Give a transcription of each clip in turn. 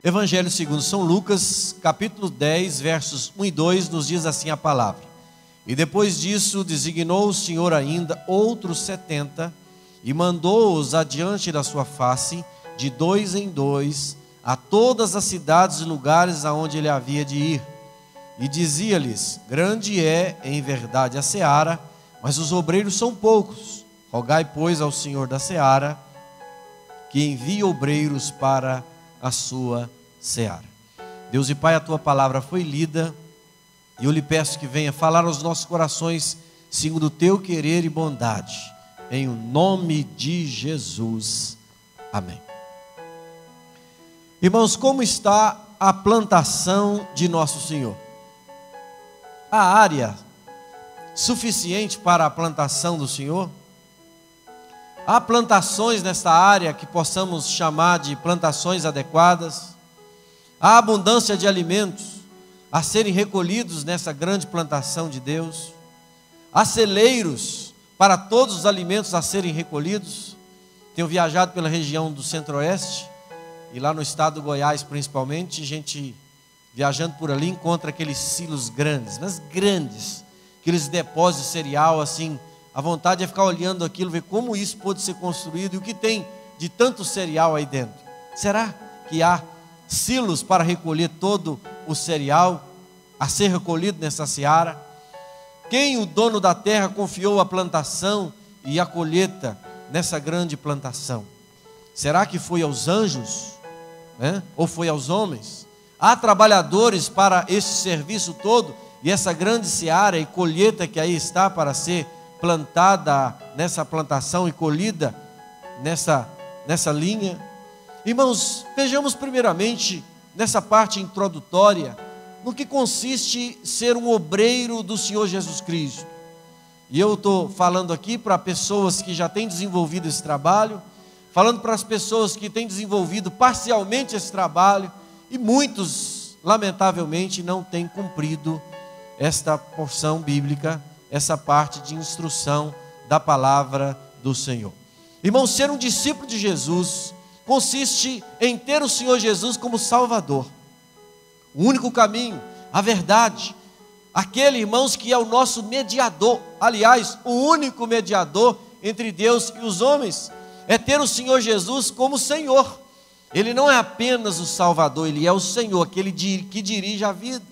Evangelho segundo São Lucas, capítulo 10, versos 1 e 2, nos diz assim a palavra: E depois disso designou o Senhor ainda outros 70, e mandou-os adiante da sua face, de dois em dois, a todas as cidades e lugares aonde ele havia de ir. E dizia-lhes: Grande é, em verdade, a seara, mas os obreiros são poucos. Rogai, pois, ao Senhor da seara, que envie obreiros para a sua seara. Deus e Pai, a tua palavra foi lida, e eu lhe peço que venha falar aos nossos corações, segundo o teu querer e bondade, em o nome de Jesus. Amém. Irmãos, como está a plantação de Nosso Senhor? A área suficiente para a plantação do Senhor? Há plantações nesta área que possamos chamar de plantações adequadas? Há abundância de alimentos a serem recolhidos nessa grande plantação de Deus? Há celeiros para todos os alimentos a serem recolhidos? Tenho viajado pela região do Centro-Oeste, e lá no estado do Goiás principalmente, gente viajando por ali encontra aqueles silos grandes, mas grandes, aqueles depósitos de cereal assim. A vontade é ficar olhando aquilo, ver como isso pode ser construído e o que tem de tanto cereal aí dentro. Será que há silos para recolher todo o cereal a ser recolhido nessa seara? Quem, o dono da terra, confiou a plantação e a colheita nessa grande plantação? Será que foi aos anjos, né? Ou foi aos homens? Há trabalhadores para esse serviço todo e essa grande seara e colheita que aí está para ser plantada nessa plantação e colhida nessa linha? Irmãos, vejamos primeiramente nessa parte introdutória no que consiste ser um obreiro do Senhor Jesus Cristo. E eu estou falando aqui para pessoas que já têm desenvolvido esse trabalho, falando para as pessoas que têm desenvolvido parcialmente esse trabalho, e muitos, lamentavelmente, não têm cumprido esta porção bíblica, essa parte de instrução da palavra do Senhor. Irmãos, ser um discípulo de Jesus consiste em ter o Senhor Jesus como Salvador, o único caminho, a verdade, aquele, irmãos, que é o nosso mediador, aliás, o único mediador entre Deus e os homens, é ter o Senhor Jesus como Senhor. Ele não é apenas o Salvador, Ele é o Senhor, aquele que dirige a vida.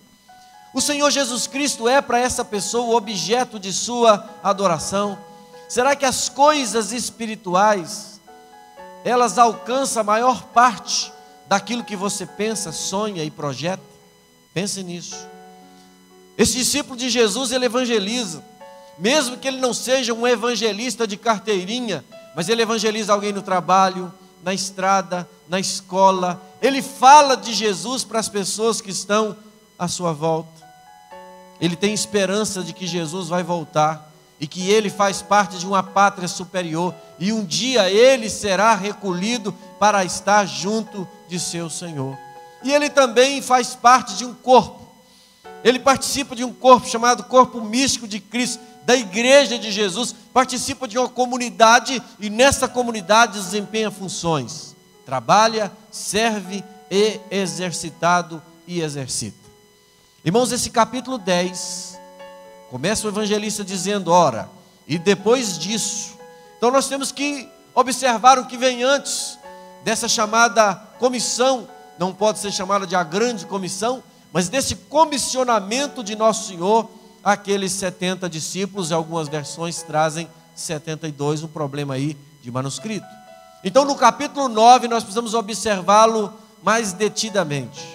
O Senhor Jesus Cristo é para essa pessoa o objeto de sua adoração. Será que as coisas espirituais, elas alcançam a maior parte daquilo que você pensa, sonha e projeta? Pense nisso. Esse discípulo de Jesus, ele evangeliza, mesmo que ele não seja um evangelista de carteirinha, mas ele evangeliza alguém no trabalho, na estrada, na escola. Ele fala de Jesus para as pessoas que estão à sua volta. Ele tem esperança de que Jesus vai voltar e que ele faz parte de uma pátria superior e um dia ele será recolhido para estar junto de seu Senhor. E ele também faz parte de um corpo. Ele participa de um corpo chamado corpo místico de Cristo, da igreja de Jesus, participa de uma comunidade e nessa comunidade desempenha funções, trabalha, serve e exercitado e exercita. Irmãos, esse capítulo 10, começa o evangelista dizendo, ora, e depois disso. Então nós temos que observar o que vem antes dessa chamada comissão, não pode ser chamada de a grande comissão, mas desse comissionamento de Nosso Senhor, aqueles 70 discípulos, algumas versões trazem 72, um problema aí de manuscrito. Então no capítulo 9 nós precisamos observá-lo mais detidamente.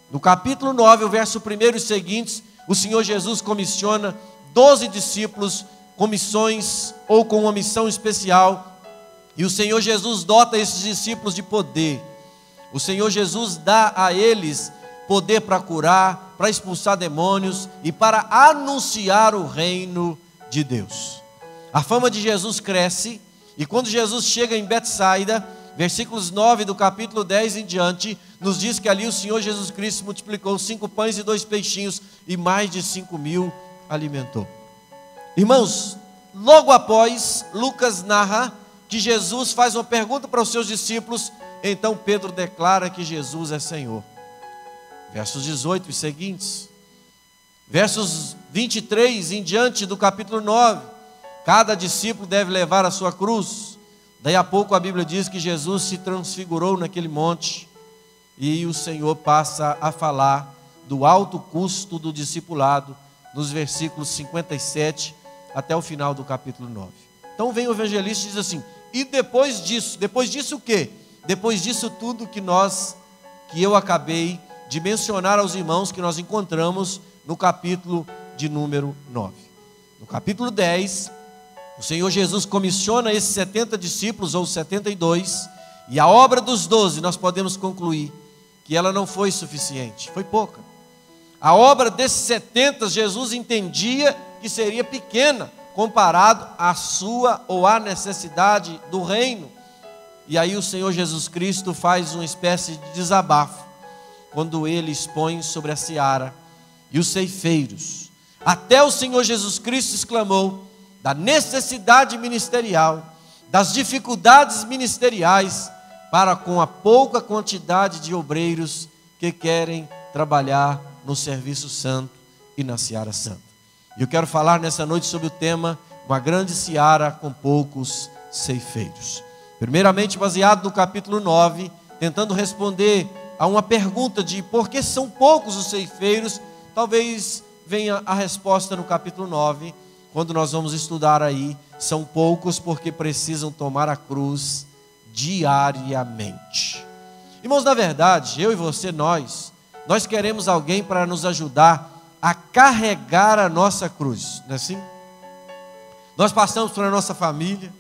No capítulo 9, o verso 1 e seguintes, o Senhor Jesus comissiona 12 discípulos com missões ou com uma missão especial, e o Senhor Jesus dota esses discípulos de poder. O Senhor Jesus dá a eles poder para curar, para expulsar demônios e para anunciar o reino de Deus. A fama de Jesus cresce, e quando Jesus chega em Betsaida, versículos 9 do capítulo 10 em diante, nos diz que ali o Senhor Jesus Cristo multiplicou 5 pães e 2 peixinhos, e mais de 5.000 alimentou. Irmãos, logo após, Lucas narra que Jesus faz uma pergunta para os seus discípulos, Então Pedro declara que Jesus é Senhor. Versos 18 e seguintes. Versos 23 em diante do capítulo 9. Cada discípulo deve levar a sua cruz. Daí a pouco a Bíblia diz que Jesus se transfigurou naquele monte. E o Senhor passa a falar do alto custo do discipulado, nos versículos 57 até o final do capítulo 9. Então vem o evangelista e diz assim: e depois disso o quê? Depois disso tudo que eu acabei de mencionar aos irmãos, que nós encontramos no capítulo de número 9. No capítulo 10, o Senhor Jesus comissiona esses 70 discípulos, ou 72, e a obra dos 12, nós podemos concluir que ela não foi suficiente, foi pouca. A obra desses 70, Jesus entendia que seria pequena, comparado à sua ou à necessidade do reino. E aí o Senhor Jesus Cristo faz uma espécie de desabafo, quando ele expõe sobre a seara e os ceifeiros. Até o Senhor Jesus Cristo exclamou da necessidade ministerial, das dificuldades ministeriais, para com a pouca quantidade de obreiros que querem trabalhar no serviço santo e na seara santa. E eu quero falar nessa noite sobre o tema, uma grande seara com poucos ceifeiros. Primeiramente, baseado no capítulo 9, tentando responder a uma pergunta de por que são poucos os ceifeiros. Talvez venha a resposta no capítulo 9, quando nós vamos estudar aí. São poucos porque precisam tomar a cruz diariamente. Irmãos, na verdade, eu e você, nós queremos alguém para nos ajudar a carregar a nossa cruz, não é assim? Nós passamos por a nossa família,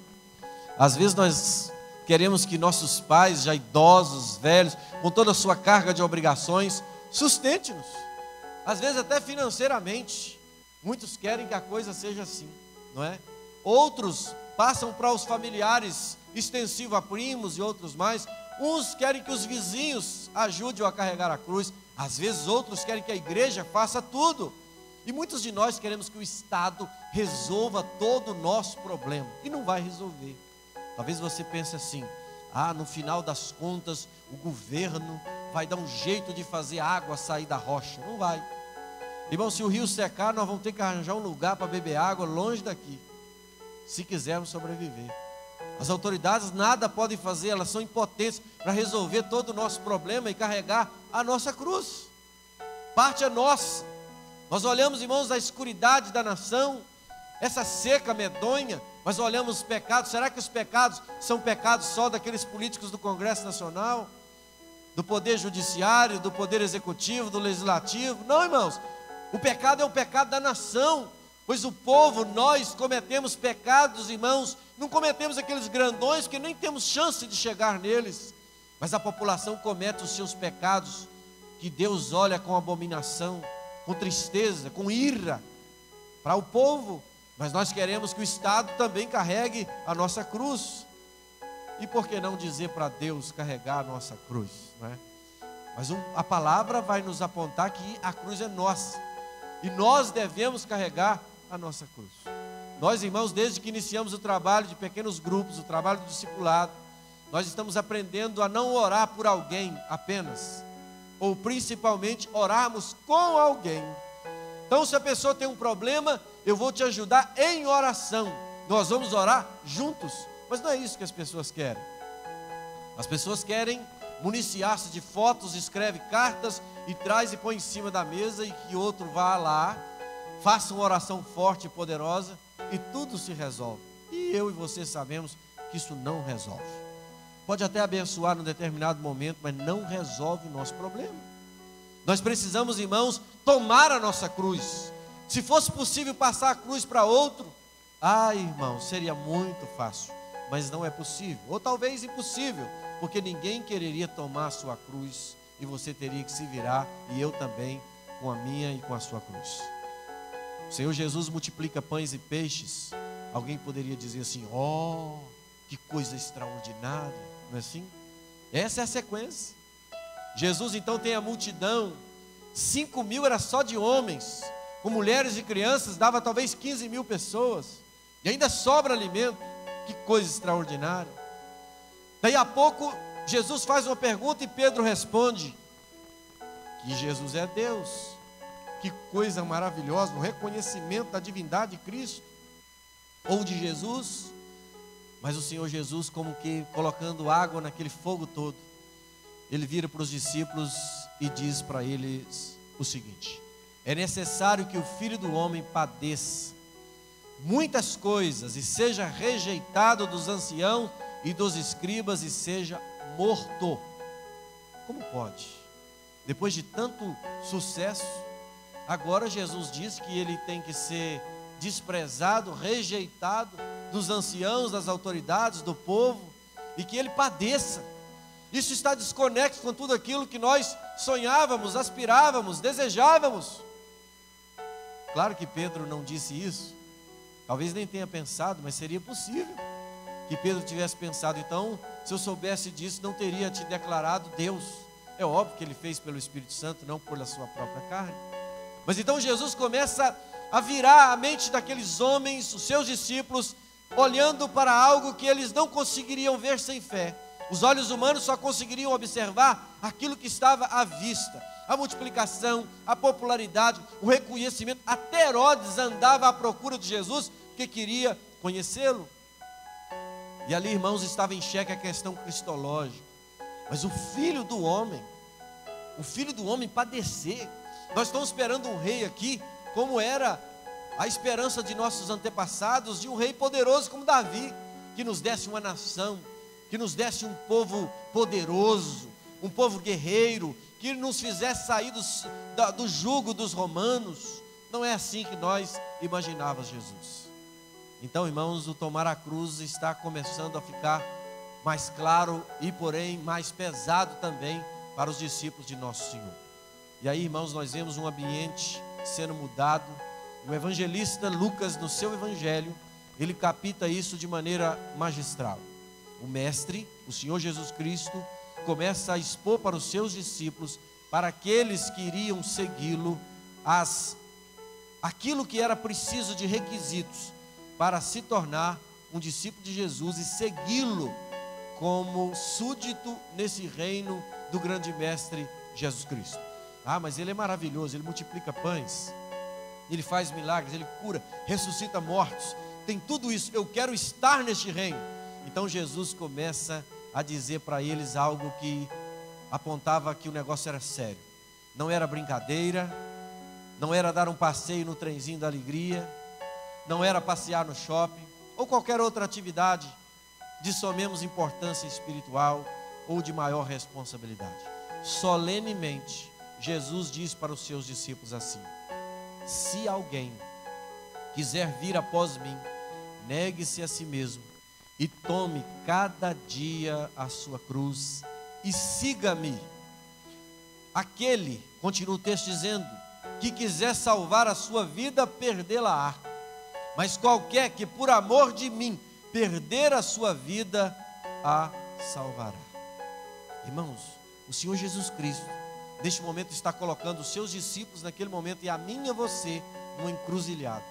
às vezes nós queremos que nossos pais, já idosos, velhos, com toda a sua carga de obrigações, sustente-nos, às vezes até financeiramente. Muitos querem que a coisa seja assim, não é? Outros passam para os familiares, extensivo a primos e outros mais. Uns querem que os vizinhos ajudem a carregar a cruz. Às vezes outros querem que a igreja faça tudo. E muitos de nós queremos que o Estado resolva todo o nosso problema. E não vai resolver. Talvez você pense assim: no final das contas, o governo vai dar um jeito de fazer a água sair da rocha. Não vai. Irmão, se o rio secar, nós vamos ter que arranjar um lugar para beber água longe daqui, se quisermos sobreviver. As autoridades nada podem fazer, elas são impotentes para resolver todo o nosso problema e carregar a nossa cruz. Parte é nossa. Nós olhamos, irmãos, a escuridade da nação, essa seca medonha, mas olhamos os pecados. Será que os pecados são pecados só daqueles políticos do Congresso Nacional, do Poder Judiciário, do Poder Executivo, do Legislativo? Não, irmãos, o pecado é o pecado da nação. Pois o povo, nós cometemos pecados, irmãos, não cometemos aqueles grandões que nem temos chance de chegar neles, mas a população comete os seus pecados, que Deus olha com abominação, com tristeza, com ira, para o povo. Mas nós queremos que o Estado também carregue a nossa cruz. E por que não dizer para Deus carregar a nossa cruz, não é? Mas a palavra vai nos apontar que a cruz é nossa, e nós devemos carregar a nossa cruz. Nós, irmãos, desde que iniciamos o trabalho de pequenos grupos, o trabalho do discipulado, nós estamos aprendendo a não orar por alguém apenas, ou principalmente orarmos com alguém. Então, se a pessoa tem um problema, eu vou te ajudar em oração. Nós vamos orar juntos. Mas não é isso que as pessoas querem. As pessoas querem municiar-se de fotos, escreve cartas e traz e põe em cima da mesa, e que outro vá lá, faça uma oração forte e poderosa e tudo se resolve. E eu e você sabemos que isso não resolve. Pode até abençoar num determinado momento, mas não resolve o nosso problema. Nós precisamos, irmãos, tomar a nossa cruz. Se fosse possível passar a cruz para outro, irmão, seria muito fácil, mas não é possível, ou talvez impossível, porque ninguém quereria tomar a sua cruz, e você teria que se virar, e eu também, com a minha e com a sua cruz. O Senhor Jesus multiplica pães e peixes. Alguém poderia dizer assim: que coisa extraordinária, não é assim? Essa é a sequência. Jesus então tem a multidão, 5.000 era só de homens, com mulheres e crianças dava talvez 15.000 pessoas, e ainda sobra alimento. Que coisa extraordinária. Daí a pouco Jesus faz uma pergunta e Pedro responde que Jesus é Deus. Que coisa maravilhosa, o reconhecimento da divindade de Cristo ou de Jesus. Mas o Senhor Jesus, como que colocando água naquele fogo todo, ele vira para os discípulos e diz para eles o seguinte: é necessário que o Filho do Homem padeça muitas coisas e seja rejeitado dos anciãos e dos escribas e seja morto. Como pode? Depois de tanto sucesso, agora Jesus diz que ele tem que ser desprezado, rejeitado dos anciãos, das autoridades, do povo, e que ele padeça. Isso está desconexo com tudo aquilo que nós sonhávamos, aspirávamos, desejávamos. Claro que Pedro não disse isso, talvez nem tenha pensado, mas seria possível que Pedro tivesse pensado: então, se eu soubesse disso, não teria te declarado Deus. É óbvio que ele fez pelo Espírito Santo, não pela sua própria carne. Mas então Jesus começa a virar a mente daqueles homens, os seus discípulos, olhando para algo que eles não conseguiriam ver sem fé. Os olhos humanos só conseguiriam observar aquilo que estava à vista: a multiplicação, a popularidade, o reconhecimento. Até Herodes andava à procura de Jesus, porque queria conhecê-lo. E ali, irmãos, estava em xeque a questão cristológica. Mas o Filho do Homem padecer. Nós estamos esperando um rei aqui, como era a esperança de nossos antepassados, de um rei poderoso como Davi, que nos desse uma nação, que nos desse um povo poderoso, um povo guerreiro, que nos fizesse sair do jugo dos romanos. Não é assim que nós imaginávamos Jesus. Então, irmãos, o tomar a cruz está começando a ficar mais claro e, porém, mais pesado também para os discípulos de nosso Senhor. E aí, irmãos, nós vemos um ambiente sendo mudado. O evangelista Lucas, no seu evangelho, ele capta isso de maneira magistral. O mestre, o Senhor Jesus Cristo, começa a expor para os seus discípulos, para aqueles que iriam segui-lo, aquilo que era preciso de requisitos para se tornar um discípulo de Jesus e segui-lo como súdito nesse reino do grande mestre Jesus Cristo. Ah, mas ele é maravilhoso, ele multiplica pães, ele faz milagres, ele cura, ressuscita mortos, tem tudo isso, eu quero estar neste reino. Então Jesus começa a dizer para eles algo que apontava que o negócio era sério. Não era brincadeira, não era dar um passeio no trenzinho da alegria, não era passear no shopping, ou qualquer outra atividade de somenos importância espiritual ou de maior responsabilidade. Solenemente, Jesus diz para os seus discípulos assim: se alguém quiser vir após mim, negue-se a si mesmo e tome cada dia a sua cruz e siga-me. Aquele, continua o texto dizendo, que quiser salvar a sua vida, perdê-la-á. Mas qualquer que por amor de mim perder a sua vida, a salvará. Irmãos, o Senhor Jesus Cristo, neste momento, está colocando os seus discípulos naquele momento, e a mim e a você, numa encruzilhada.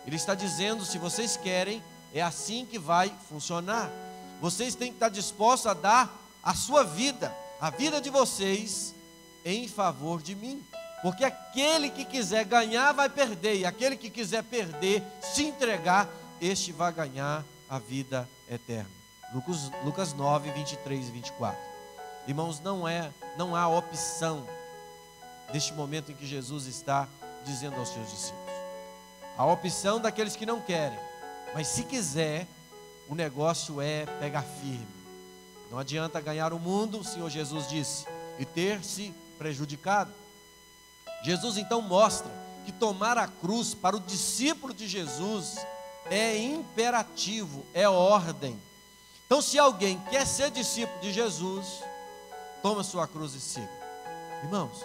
Ele está dizendo: se vocês querem, é assim que vai funcionar. Vocês têm que estar dispostos a dar a sua vida, a vida de vocês, em favor de mim. Porque aquele que quiser ganhar vai perder, e aquele que quiser perder, se entregar, este vai ganhar a vida eterna. Lucas 9, 23 e 24. Irmãos, não há opção neste momento em que Jesus está dizendo aos seus discípulos. A opção daqueles que não querem, mas se quiser, o negócio é pegar firme. Não adianta ganhar o mundo, o Senhor Jesus disse, e ter se prejudicado. Jesus então mostra que tomar a cruz para o discípulo de Jesus é imperativo, é ordem. Então, se alguém quer ser discípulo de Jesus, toma sua cruz e siga. Irmãos,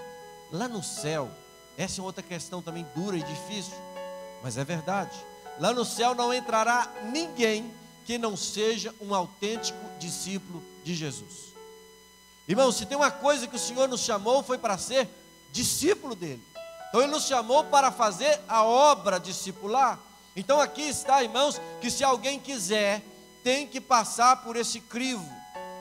lá no céu, essa é outra questão também dura e difícil, mas é verdade. Lá no céu não entrará ninguém que não seja um autêntico discípulo de Jesus. Irmãos, se tem uma coisa que o Senhor nos chamou, foi para ser discípulo dele. Então ele nos chamou para fazer a obra discipular. Então aqui está, irmãos, que se alguém quiser, tem que passar por esse crivo.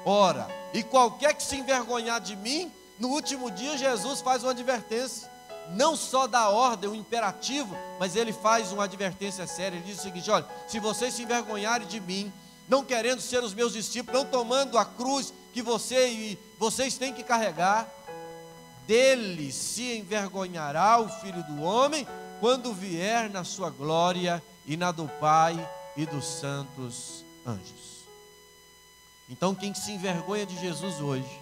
Ora, E qualquer que se envergonhar de mim, no último dia Jesus faz uma advertência. Não só dá ordem, um imperativo, mas ele faz uma advertência séria. Ele diz o seguinte: olha, se vocês se envergonharem de mim, não querendo ser os meus discípulos, não tomando a cruz que vocês têm que carregar, dele se envergonhará o Filho do Homem, quando vier na sua glória e na do Pai e dos santos anjos. Então quem se envergonha de Jesus hoje,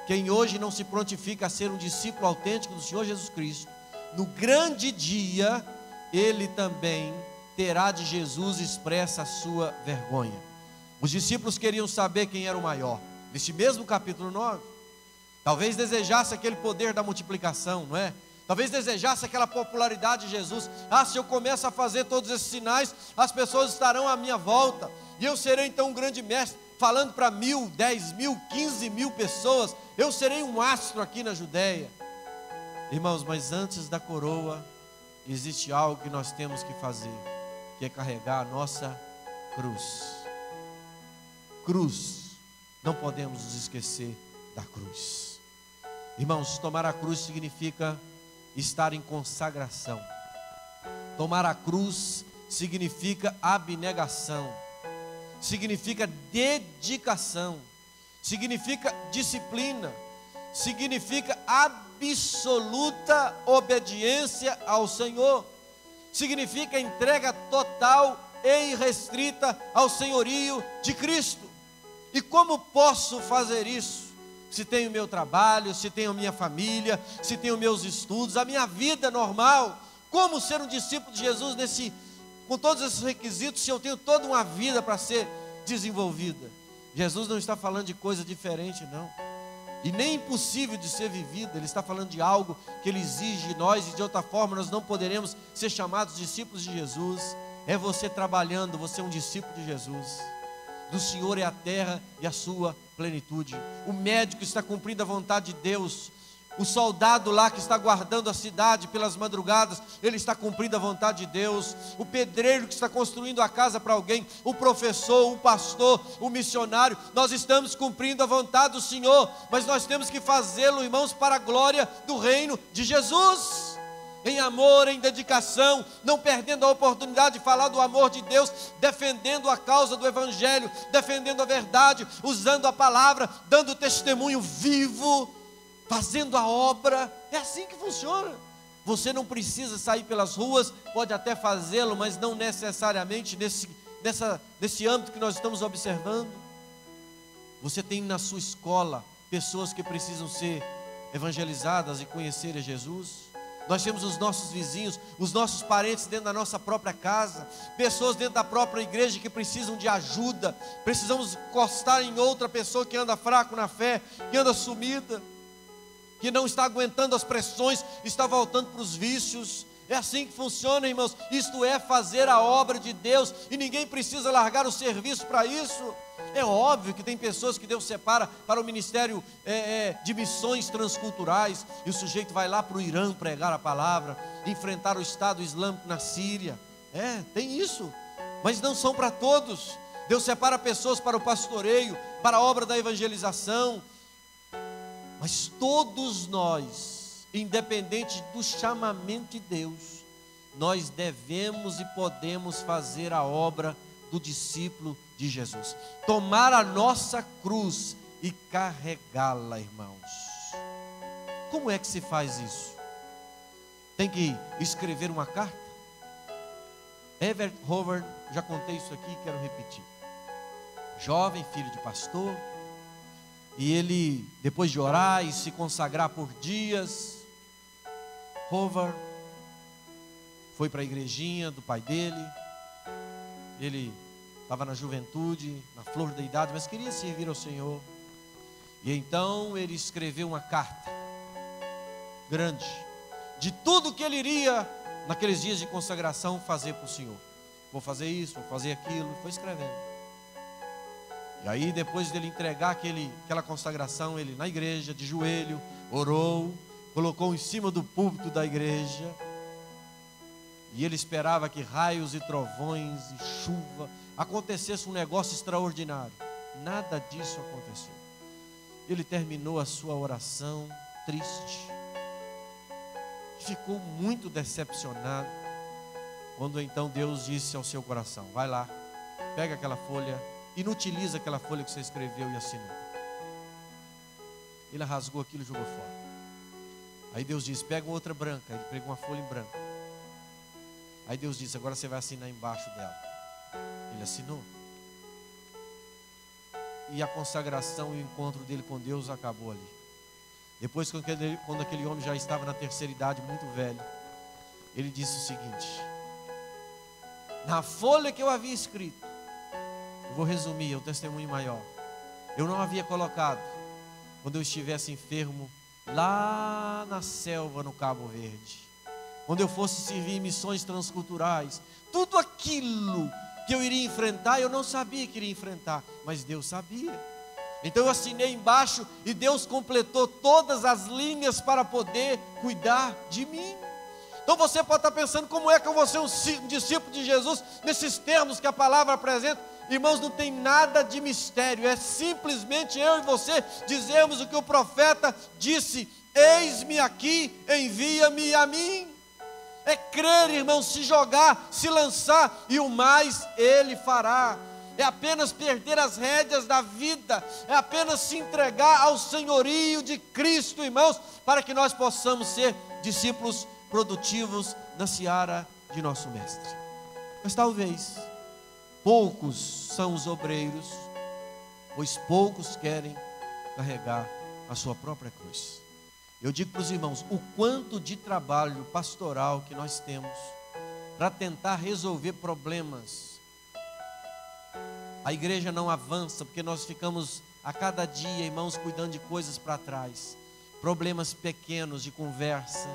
quem hoje não se prontifica a ser um discípulo autêntico do Senhor Jesus Cristo, no grande dia, ele também terá de Jesus expressa a sua vergonha. Os discípulos queriam saber quem era o maior. Neste mesmo capítulo 9, talvez desejasse aquele poder da multiplicação, não é? Talvez desejasse aquela popularidade de Jesus. Se eu começo a fazer todos esses sinais, as pessoas estarão à minha volta, e eu serei então um grande mestre, falando para 1.000, 10.000, 15.000 pessoas. Eu serei um astro aqui na Judéia. Irmãos, mas antes da coroa, existe algo que nós temos que fazer, que é carregar a nossa cruz. Cruz, não podemos nos esquecer da cruz. Irmãos, tomar a cruz significa estar em consagração. Tomar a cruz significa abnegação, significa dedicação, significa disciplina, significa absoluta obediência ao Senhor, significa entrega total e irrestrita ao senhorio de Cristo. E como posso fazer isso? Se tenho meu trabalho, se tenho minha família, se tenho meus estudos, a minha vida normal. Como ser um discípulo de Jesus com todos esses requisitos, se eu tenho toda uma vida para ser desenvolvida? Jesus não está falando de coisa diferente, não, e nem impossível de ser vivida. Ele está falando de algo que Ele exige de nós, e de outra forma nós não poderemos ser chamados discípulos de Jesus. É você trabalhando, você é um discípulo de Jesus. Do Senhor é a terra e a sua plenitude. O médico está cumprindo a vontade de Deus. O soldado lá que está guardando a cidade pelas madrugadas, ele está cumprindo a vontade de Deus. O pedreiro que está construindo a casa para alguém, o professor, o pastor, o missionário, nós estamos cumprindo a vontade do Senhor, mas nós temos que fazê-lo, irmãos, para a glória do reino de Jesus. Em amor, em dedicação, não perdendo a oportunidade de falar do amor de Deus, defendendo a causa do Evangelho, defendendo a verdade, usando a palavra, dando testemunho vivo, fazendo a obra. É assim que funciona. Você não precisa sair pelas ruas, pode até fazê-lo, mas não necessariamente nesse âmbito que nós estamos observando. Você tem na sua escola pessoas que precisam ser evangelizadas e conhecer a Jesus. Nós temos os nossos vizinhos, os nossos parentes dentro da nossa própria casa, pessoas dentro da própria igreja que precisam de ajuda. Precisamos encostar em outra pessoa que anda fraco na fé, que anda sumida, que não está aguentando as pressões, está voltando para os vícios. É assim que funciona, irmãos. Isto é fazer a obra de Deus, e ninguém precisa largar o serviço para isso. É óbvio que tem pessoas que Deus separa para o ministério de missões transculturais, e o sujeito vai lá para o Irã pregar a palavra, enfrentar o Estado Islâmico na Síria. Tem isso, mas não são para todos. Deus separa pessoas para o pastoreio, para a obra da evangelização. Mas todos nós, independente do chamamento de Deus, nós devemos e podemos fazer a obra do discípulo de Jesus. Tomar a nossa cruz e carregá-la, irmãos. Como é que se faz isso? Tem que escrever uma carta? Herbert Hoover, já contei isso aqui, quero repetir. Jovem, filho de pastor, e ele, depois de orar e se consagrar por dias, Hoover foi para a igrejinha do pai dele. Ele estava na juventude, na flor da idade, mas queria servir ao Senhor. E então ele escreveu uma carta grande, de tudo que ele iria, naqueles dias de consagração, fazer para o Senhor. Vou fazer isso, vou fazer aquilo. Foi escrevendo. E aí, depois dele entregar aquela consagração, ele na igreja, de joelho, orou, colocou em cima do púlpito da igreja, e ele esperava que raios e trovões e chuva acontecesse um negócio extraordinário. Nada disso aconteceu. ele terminou a sua oração triste. Ficou muito decepcionado, quando então Deus disse ao seu coração: vai lá, pega aquela folha, inutiliza aquela folha que você escreveu e assinou. Ele rasgou aquilo e jogou fora. Aí Deus disse: pega outra branca. Ele pegou uma folha em branco. Aí Deus disse: agora você vai assinar embaixo dela. Ele assinou. E a consagração e o encontro dele com Deus acabou ali. Depois, quando aquele homem já estava na terceira idade, muito velho, ele disse o seguinte: na folha que eu havia escrito, eu vou resumir, é o testemunho maior, eu não havia colocado quando eu estivesse enfermo lá na selva no Cabo Verde, quando eu fosse servir em missões transculturais, tudo aquilo que eu iria enfrentar, eu não sabia que iria enfrentar, mas Deus sabia. Então eu assinei embaixo e Deus completou todas as linhas para poder cuidar de mim. Então você pode estar pensando: como é que eu vou ser um discípulo de Jesus nesses termos que a palavra apresenta? Irmãos, não tem nada de mistério, é simplesmente eu e você dizermos o que o profeta disse: eis-me aqui, envia-me a mim. É crer, irmãos, se jogar, se lançar, e o mais Ele fará. É apenas perder as rédeas da vida, é apenas se entregar ao senhorio de Cristo, irmãos, para que nós possamos ser discípulos produtivos na seara de nosso Mestre. Mas talvez poucos são os obreiros, pois poucos querem carregar a sua própria cruz. Eu digo para os irmãos, o quanto de trabalho pastoral que nós temos para tentar resolver problemas. A igreja não avança porque nós ficamos a cada dia, irmãos, cuidando de coisas para trás. Problemas pequenos de conversa,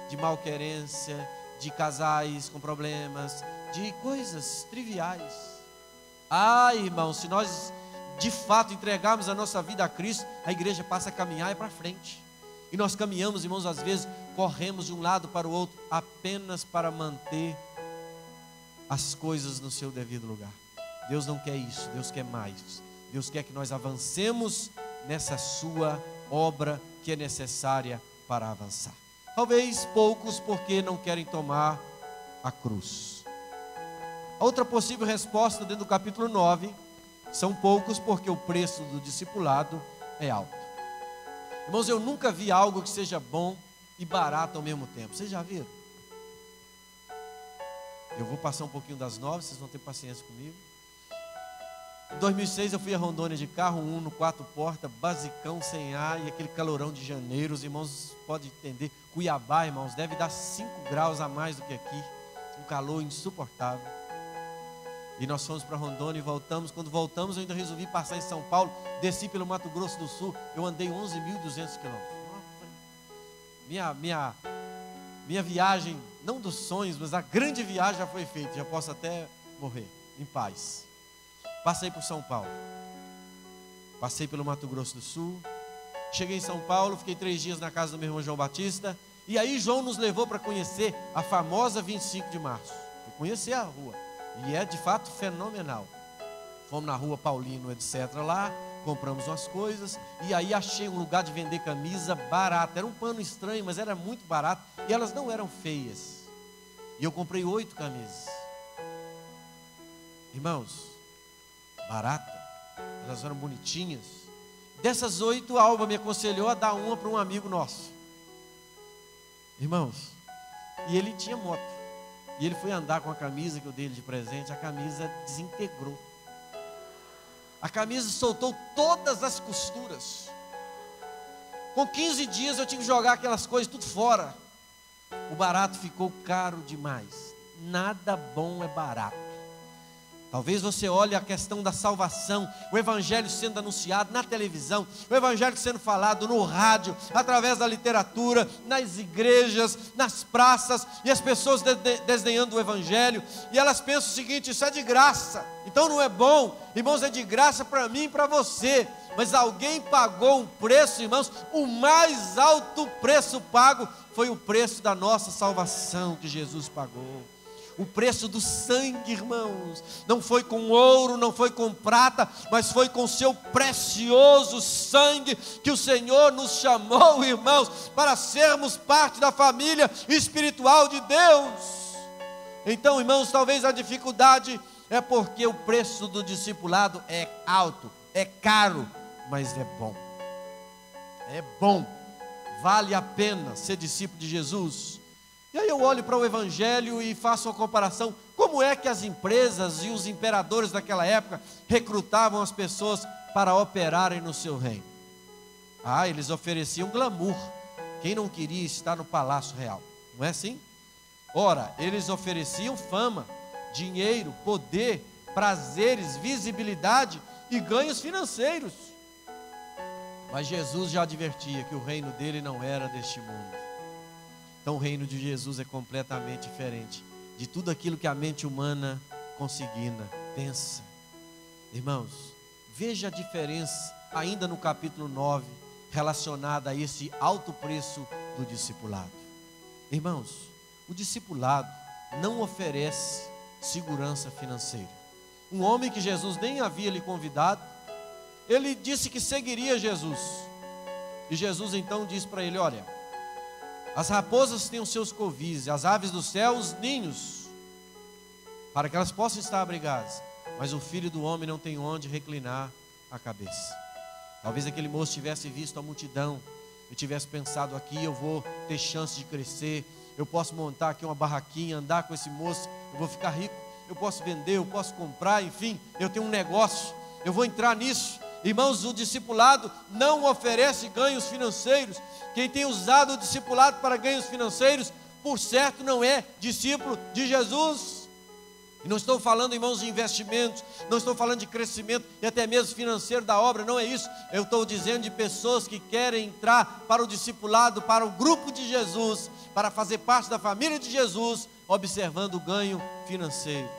de malquerência, de casais com problemas, de coisas triviais. Irmãos, se nós de fato entregarmos a nossa vida a Cristo, a igreja passa a caminhar para frente. E nós caminhamos, irmãos, às vezes corremos de um lado para o outro apenas para manter as coisas no seu devido lugar. Deus não quer isso, Deus quer mais. Deus quer que nós avancemos nessa sua obra que é necessária para avançar. Talvez poucos porque não querem tomar a cruz. A outra possível resposta dentro do capítulo 9, são poucos porque o preço do discipulado é alto. Irmãos, eu nunca vi algo que seja bom e barato ao mesmo tempo. Vocês já viram? Eu vou passar um pouquinho das 9, vocês vão ter paciência comigo. Em 2006 eu fui a Rondônia de carro, um Uno 4 portas, basicão, sem ar, e aquele calorão de janeiro. Os irmãos podem entender. Cuiabá, irmãos, deve dar 5 graus a mais do que aqui. Um calor insuportável. E nós fomos para Rondônia e voltamos. Quando voltamos, eu ainda resolvi passar em São Paulo. Desci pelo Mato Grosso do Sul. Eu andei 11.200 quilômetros. Minha viagem, não dos sonhos, mas a grande viagem já foi feita. Já posso até morrer em paz. Passei por São Paulo. Passei pelo Mato Grosso do Sul. Cheguei em São Paulo, fiquei 3 dias na casa do meu irmão João Batista. E aí João nos levou para conhecer a famosa 25 de março. Fui conhecer a rua. E é de fato fenomenal. Fomos na rua Paulino, etc. lá, compramos umas coisas. E aí achei um lugar de vender camisa barata. Era um pano estranho, mas era muito barato. E elas não eram feias. E eu comprei 8 camisas. Irmãos, barata. Elas eram bonitinhas. Dessas 8, a Alba me aconselhou a dar uma para um amigo nosso. Irmãos, e ele tinha moto. E ele foi andar com a camisa que eu dei de presente. A camisa desintegrou. A camisa soltou todas as costuras. Com 15 dias eu tive que jogar aquelas coisas tudo fora. O barato ficou caro demais. Nada bom é barato. Talvez você olhe a questão da salvação, o evangelho sendo anunciado na televisão, o evangelho sendo falado no rádio, através da literatura, nas igrejas, nas praças, e as pessoas desdenhando o evangelho, e elas pensam o seguinte: isso é de graça, então não é bom. Irmãos, é de graça para mim e para você, mas alguém pagou um preço, irmãos. O mais alto preço pago foi o preço da nossa salvação que Jesus pagou. O preço do sangue, irmãos, não foi com ouro, não foi com prata, mas foi com seu precioso sangue que o Senhor nos chamou, irmãos, para sermos parte da família espiritual de Deus. Então, irmãos, talvez a dificuldade é porque o preço do discipulado é alto, é caro, mas é bom. É bom, vale a pena ser discípulo de Jesus. E aí eu olho para o Evangelho e faço uma comparação. Como é que as empresas e os imperadores daquela época recrutavam as pessoas para operarem no seu reino? Eles ofereciam glamour. Quem não queria estar no palácio real? Não é assim? Ora, eles ofereciam fama, dinheiro, poder, prazeres, visibilidade e ganhos financeiros. Mas Jesus já advertia que o reino dele não era deste mundo. Então o reino de Jesus é completamente diferente de tudo aquilo que a mente humana consigna, pensa. Irmãos, veja a diferença ainda no capítulo 9, relacionada a esse alto preço do discipulado. Irmãos, o discipulado não oferece segurança financeira. Um homem que Jesus nem havia lhe convidado, ele disse que seguiria Jesus. E Jesus então disse para ele: olha, as raposas têm os seus covis, as aves do céu os ninhos, para que elas possam estar abrigadas, mas o Filho do Homem não tem onde reclinar a cabeça. Talvez aquele moço tivesse visto a multidão e tivesse pensado: aqui eu vou ter chance de crescer, eu posso montar aqui uma barraquinha, andar com esse moço, eu vou ficar rico, eu posso vender, eu posso comprar, enfim, eu tenho um negócio, eu vou entrar nisso. Irmãos, o discipulado não oferece ganhos financeiros. Quem tem usado o discipulado para ganhos financeiros, por certo, não é discípulo de Jesus. E não estou falando, irmãos, de investimentos, não estou falando de crescimento e até mesmo financeiro da obra, não é isso. Eu estou dizendo de pessoas que querem entrar para o discipulado, para o grupo de Jesus, para fazer parte da família de Jesus, observando o ganho financeiro.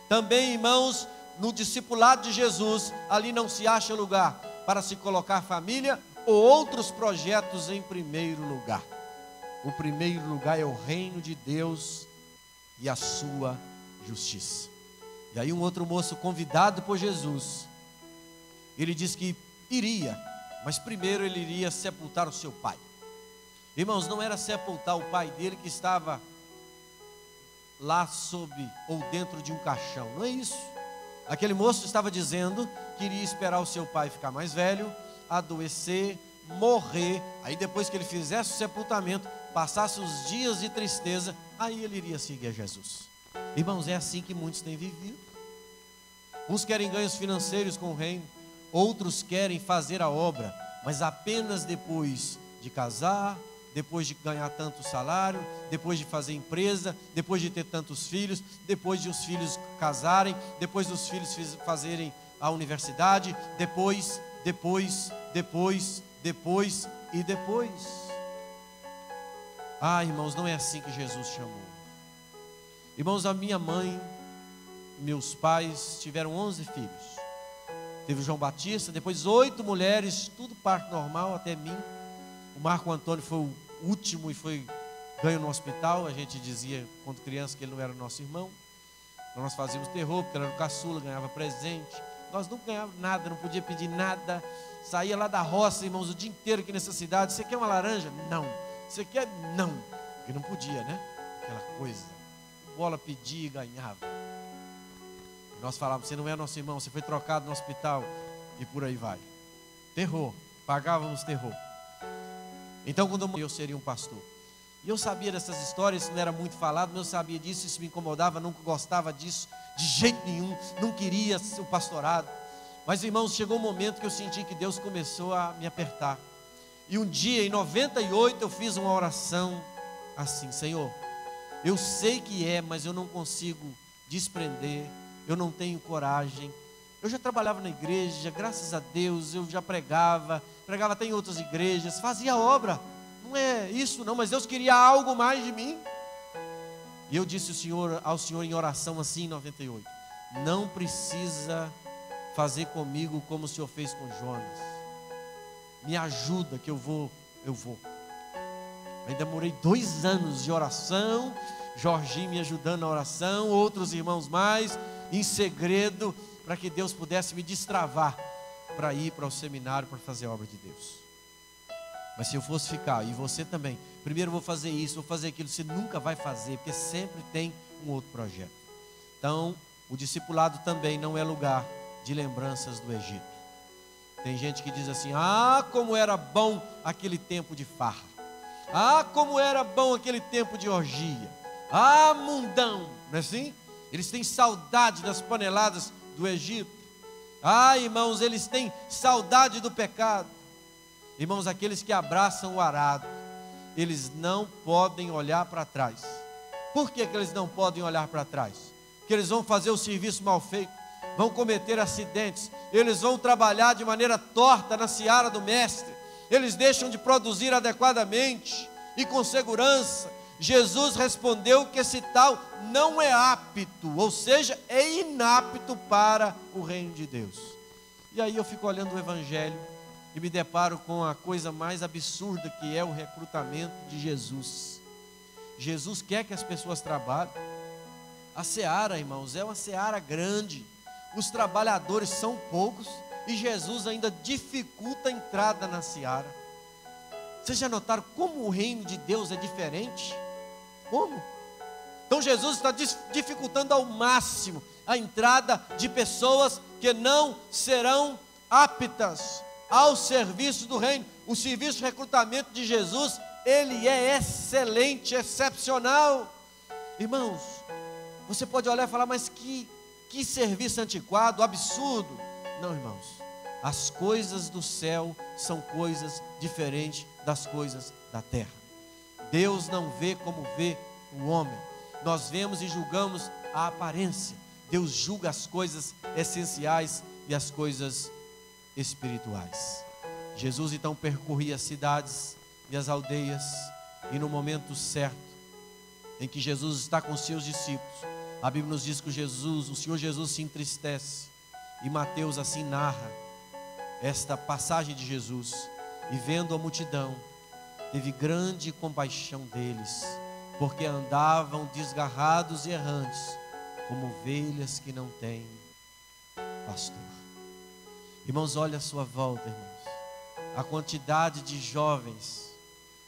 Também, irmãos, no discipulado de Jesus, ali não se acha lugar para se colocar família ou outros projetos em primeiro lugar. O primeiro lugar é o reino de Deus e a sua justiça. E aí um outro moço convidado por Jesus, ele disse que iria, mas primeiro ele iria sepultar o seu pai. Irmãos, não era sepultar o pai dele que estava lá sob ou dentro de um caixão, não é isso. Aquele moço estava dizendo que iria esperar o seu pai ficar mais velho, adoecer, morrer. Aí depois que ele fizesse o sepultamento, passasse os dias de tristeza, aí ele iria seguir a Jesus. Irmãos, é assim que muitos têm vivido. Uns querem ganhos financeiros com o reino, outros querem fazer a obra, mas apenas depois de casar, depois de ganhar tanto salário, depois de fazer empresa, depois de ter tantos filhos, depois de os filhos casarem, depois dos filhos fazerem a universidade, depois. Irmãos, não é assim que Jesus chamou. Irmãos, a minha mãe, meus pais tiveram 11 filhos. Teve o João Batista, depois 8 mulheres, tudo parto normal até mim. O Marco Antônio foi o último e foi ganho no hospital. A gente dizia, quando criança, que ele não era nosso irmão. Então nós fazíamos terror, porque ele era o caçula, ganhava presente. Nós não ganhávamos nada, não podia pedir nada. Saía lá da roça, irmãos, o dia inteiro aqui nessa cidade. Você quer uma laranja? Não. Você quer? Não. Porque não podia, né? Aquela coisa. Bola pedia e ganhava. E nós falávamos: você não é nosso irmão, você foi trocado no hospital. E por aí vai. Terror. Pagávamos terror. Então, quando eu seria um pastor, e eu sabia dessas histórias, isso não era muito falado, mas eu sabia disso, isso me incomodava, nunca gostava disso, de jeito nenhum, não queria o pastorado. Mas, irmãos, chegou um momento que eu senti que Deus começou a me apertar. E um dia, em 98, eu fiz uma oração assim: Senhor, eu sei que mas eu não consigo desprender, eu não tenho coragem. Eu já trabalhava na igreja, graças a Deus, eu já pregava até em outras igrejas, fazia obra, não é isso não, mas Deus queria algo mais de mim. E eu disse ao Senhor em oração assim em 98, não precisa fazer comigo como o Senhor fez com Jonas, me ajuda que eu vou. Aí demorei 2 anos de oração, Jorginho me ajudando na oração, outros irmãos mais, em segredo, para que Deus pudesse me destravar para ir para o seminário para fazer a obra de Deus. Mas se eu fosse ficar, e você também, primeiro vou fazer isso, vou fazer aquilo, você nunca vai fazer, porque sempre tem um outro projeto. Então, o discipulado também não é lugar de lembranças do Egito. Tem gente que diz assim: ah, como era bom aquele tempo de farra, ah, como era bom aquele tempo de orgia, ah, mundão, não é assim? Eles têm saudade das paneladas do Egito. Ah, irmãos, eles têm saudade do pecado. Irmãos, aqueles que abraçam o arado, eles não podem olhar para trás. Por que eles não podem olhar para trás? Porque eles vão fazer o serviço mal feito, vão cometer acidentes, eles vão trabalhar de maneira torta na seara do mestre, eles deixam de produzir adequadamente e com segurança. Jesus respondeu que esse tal não é apto, ou seja, é inapto para o reino de Deus. E aí eu fico olhando o evangelho e me deparo com a coisa mais absurda, que é o recrutamento de Jesus. Jesus quer que as pessoas trabalhem. A seara, irmãos, é uma seara grande, os trabalhadores são poucos e Jesus ainda dificulta a entrada na seara. Vocês já notaram como o reino de Deus é diferente? Como? Então Jesus está dificultando ao máximo a entrada de pessoas que não serão aptas ao serviço do reino. O serviço de recrutamento de Jesus, ele é excelente, excepcional. Irmãos, você pode olhar e falar: mas que serviço antiquado, absurdo. Não, irmãos, as coisas do céu são coisas diferentes das coisas da terra. Deus não vê como vê o homem. Nós vemos e julgamos a aparência. Deus julga as coisas essenciais e as coisas espirituais. Jesus então percorria as cidades e as aldeias, e no momento certo em que Jesus está com seus discípulos, a Bíblia nos diz que o Senhor Jesus se entristece, e Mateus assim narra esta passagem de Jesus: e vendo a multidão, teve grande compaixão deles, porque andavam desgarrados e errantes, como ovelhas que não têm pastor. Irmãos, olha a sua volta, irmãos, a quantidade de jovens,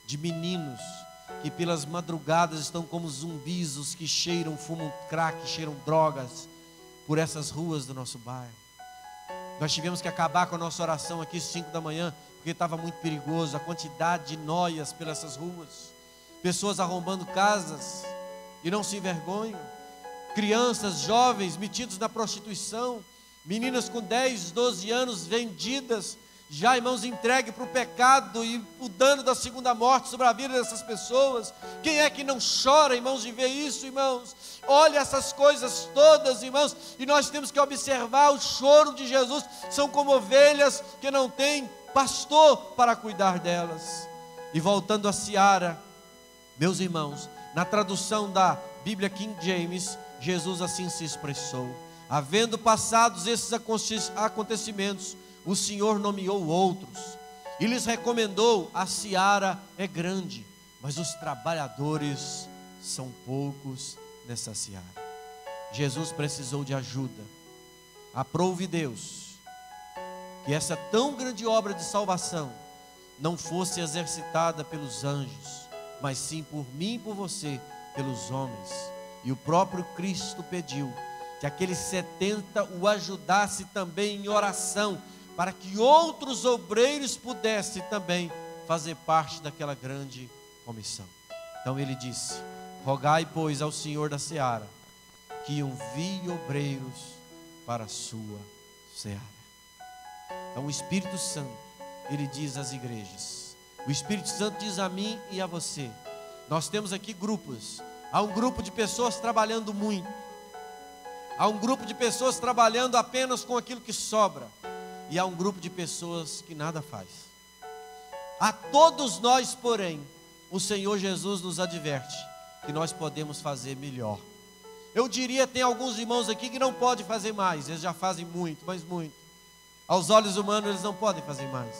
de meninos, que pelas madrugadas estão como zumbis, os que cheiram, fumam crack, cheiram drogas, por essas ruas do nosso bairro. Nós tivemos que acabar com a nossa oração aqui às 5 da manhã, porque estava muito perigoso, a quantidade de noias pelas essas ruas, pessoas arrombando casas e não se envergonham, crianças, jovens metidos na prostituição, meninas com 10, 12 anos vendidas, já, irmãos, entregue para o pecado e o dano da segunda morte sobre a vida dessas pessoas. Quem é que não chora, irmãos, de ver isso, irmãos? Olha essas coisas todas, irmãos, e nós temos que observar o choro de Jesus. São como ovelhas que não têm pastor para cuidar delas. E voltando à seara, meus irmãos, na tradução da Bíblia King James, Jesus assim se expressou: havendo passados esses acontecimentos, o Senhor nomeou outros e lhes recomendou: a seara é grande, mas os trabalhadores são poucos nessa seara. Jesus precisou de ajuda. Aprove Deus que essa tão grande obra de salvação não fosse exercitada pelos anjos, mas sim por mim e por você, pelos homens. E o próprio Cristo pediu que aqueles 70 o ajudasse também em oração, para que outros obreiros pudessem também fazer parte daquela grande comissão. Então ele disse: rogai, pois, ao Senhor da seara que envie obreiros para a sua seara. Então o Espírito Santo, ele diz às igrejas, o Espírito Santo diz a mim e a você: nós temos aqui grupos. Há um grupo de pessoas trabalhando muito, há um grupo de pessoas trabalhando apenas com aquilo que sobra, e há um grupo de pessoas que nada faz. A todos nós, porém, o Senhor Jesus nos adverte que nós podemos fazer melhor. Eu diria, tem alguns irmãos aqui que não podem fazer mais, eles já fazem muito, mas muito. Aos olhos humanos eles não podem fazer mais,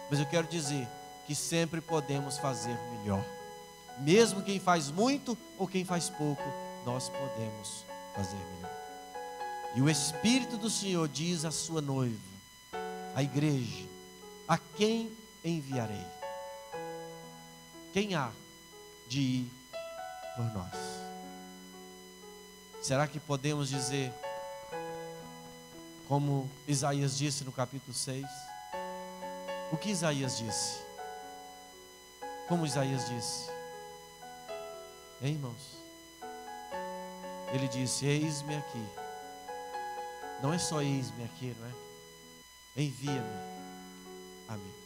mas eu quero dizer que sempre podemos fazer melhor. Mesmo quem faz muito ou quem faz pouco, nós podemos fazer melhor. E o Espírito do Senhor diz à sua noiva, à igreja: a quem enviarei? Quem há de ir por nós? Será que podemos dizer, como Isaías disse no capítulo 6? O que Isaías disse? Como Isaías disse? Hein, irmãos? Ele disse: eis-me aqui. Não é só eis-me aqui, não é? Envia-me a mim.